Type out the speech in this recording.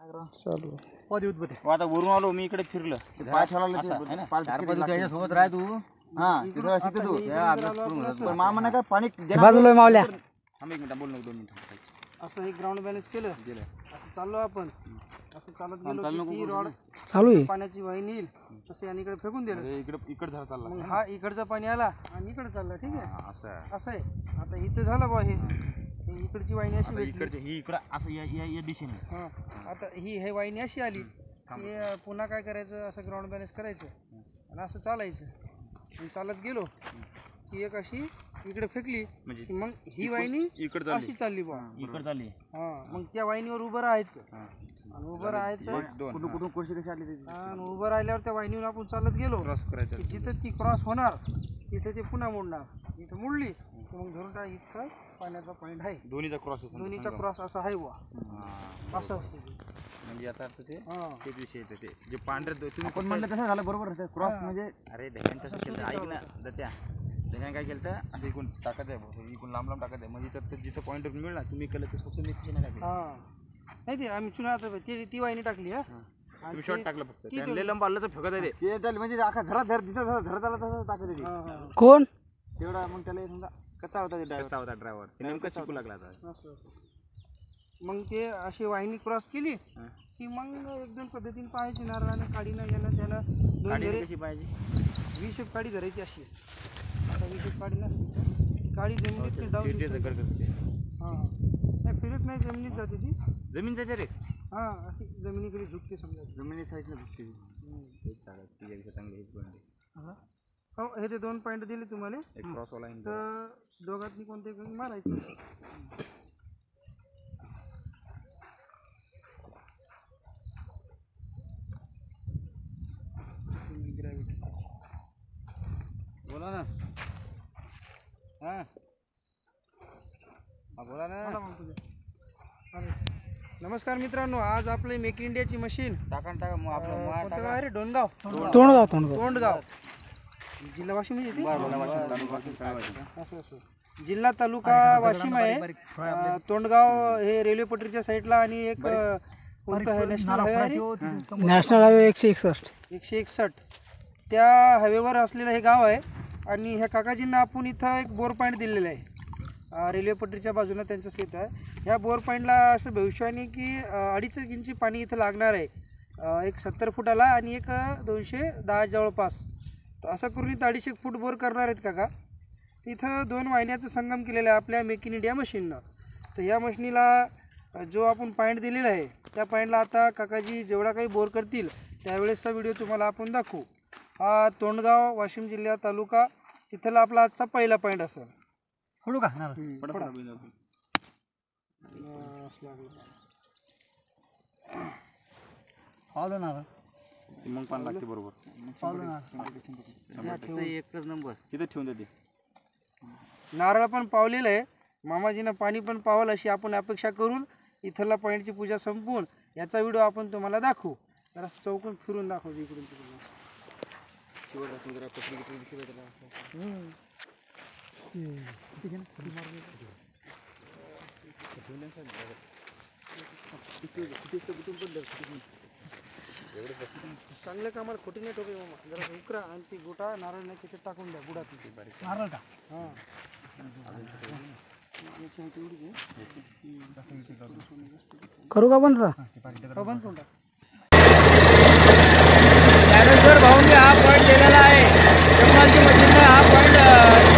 चालू आता वरून आलो मी इकडे फिरलं पाय ठेवला सोबत राह तू शिकतो तू अभ्यास करून होता. मामा नाही का पाणी बाजूला मावल्या थांब एक मिनिट बोल नको 2 मिनिट असं हे ग्राउंड बॅलन्स केलं असं चाललो आपण असं चालत गेलो की रॉड चालू आहे पाण्याची वाहिनी येईल तसं याने इकडे फेकून दिलं इकडे झाला चालला मग हा इकडचं पाणी आला आणि इकडे चालला ठीक आहे असं असं आहे आता इथं झालं बा हे इकडची वाहिनी अशी भेटली. इकडचे ही इकडं असं या दिशेने हा आता ही वाहिनी अशी आली की पुन्हा काय करायचं असं ग्राउंड बॅलन्स करायचं आणि असं चालायचं आणि चालत गेलो की एक अशी इकडे फेकली की मग ही वाहिनी इकडे अशी चालली बा इकडे चालली हा मग त्या वाहिनीवर उभं राहायचं आणि उभं राहायचं कुठून कोळशी कशी आली आणि उभं राहिल्यावर त्या वाहिनीवर आपण चालत गेलो क्रॉस करायचं की जिथं ती क्रॉस होणार तिथं ते पुन्हा मोडणार इथं मोडली की मग धरून टाक इथं पाण्याचा पॉईंट आहे दोन्हीचा क्रॉस दोन्हीचा क्रॉस असा आहे बुवा असं असतं ते. म्हणजे याचा अर्थ ते हा तेच विषय येते ते जे पांढरे तुम्ही कोण म्हणलं तसं झालं बरोबर क्रॉस म्हणजे अरे ढगाने तसं केलं ऐक ना त्या ढगाने काय केलं तर असं इकडून टाकत आहे इकडून लांब लांब टाकत आहे म्हणजे तर जिथं पॉईंट मिळणार तुम्ही केलं तर फक्त मी तिथे नाही हा नाही ते आम्ही चुना आता ती वाहिनी टाकली हा तुम्ही शॉर्ट टाकलं फक्त लय लंब आलं तर फेकत आहे ते त्याला म्हणजे आखा धर तिथं धरत आला तसं टाकत आहे कोण तेवढा मग त्याला समजा कसा होता ड्रायव्हर नेमकं शिकू लागला आता असं मग ते अशी वाहिनी क्रॉस केली की मग एकदम पद्धतीने पाहायची नारळाने काडीनं यानं त्यानं दोन जरी कशी पाहिजे विशेप काडी धरायची अशी आता विशेप काडी नसते काडी जमिनीत डाऊन हां नाही फिरत नाही जमिनीत जाते ती जमीन जाते रे हां अशी जमिनीकडे झुकते समजा जमिनी साईडला झुकते चांगली हो हे ते 2 पॉईंट दिले तुम्हाला एक क्रॉसवाला तर दोघांनी कोणते मारायचं बोला ना हां बोला ना नमस्कार मित्रांनो आज आपले मेक इन इंडियाची मशीन टाका मग आपलं कोणतं गाव आहे रे डोणगाव तोंडगाव जिल्हा वाशिम येते असं जिल्हा तालुका वाशिम आहे तोंडगाव हे रेल्वे पटरीच्या साईडला आणि एक कोणतं आहे नॅशनल हायवे नॅशनल हायवे 161 त्या हायवेवर असलेलं हे गाव आहे आणि ह्या काकाजींना आपण इथं एक बोर पॉईंट दिलेलं आहे रेल्वे पटरीच्या बाजूला त्यांचं शेत आहे ह्या बोर पॉईंटला असं भविष्याने की 2.5 इंची पाणी इथं लागणार आहे एक 70 फुटाला आणि एक 210 जवळपास तर असं करून इथं 250 फूट बोर करणार आहेत काका इथं 2 वाहिन्याचं संगम केलेलं आहे आपल्या मेक इन इंडिया मशीननं तर या मशीनीला जो आपण पॉईंट दिलेला आहे त्या पॉईंटला आता काकाजी जेवढा काही बोर करतील त्यावेळेसचा व्हिडिओ तुम्हाला आपण दाखवू हा तोंडगाव वाशिम जिल्हा तालुका इथला आपला आजचा पहिला पॉईंट असेल फोडू का मग पाणी लागते बरोबर एकच नंबर तिथे ठेवून देते नारळ पण पावलेलं आहे मामाजीनं पाणी पण पावलं अशी आपण अपेक्षा करून इथला पॉईंटची पूजा संपवून याचा व्हिडिओ आपण तुम्हाला दाखवू जरा चौकून फिरून दाखवतो इकडून तिकडून चांगल्या कामाला खोटी नाही ठोके मामा जरा उकरा आणि ती गोटा नारळ नाही त्याच्यात टाकून द्या बुडात नारळ का हां करू का बंद बंद करून टाक भाऊंनी हा पॉईंट दिलेला आहे जंगलाची मशीनला हा पॉईंट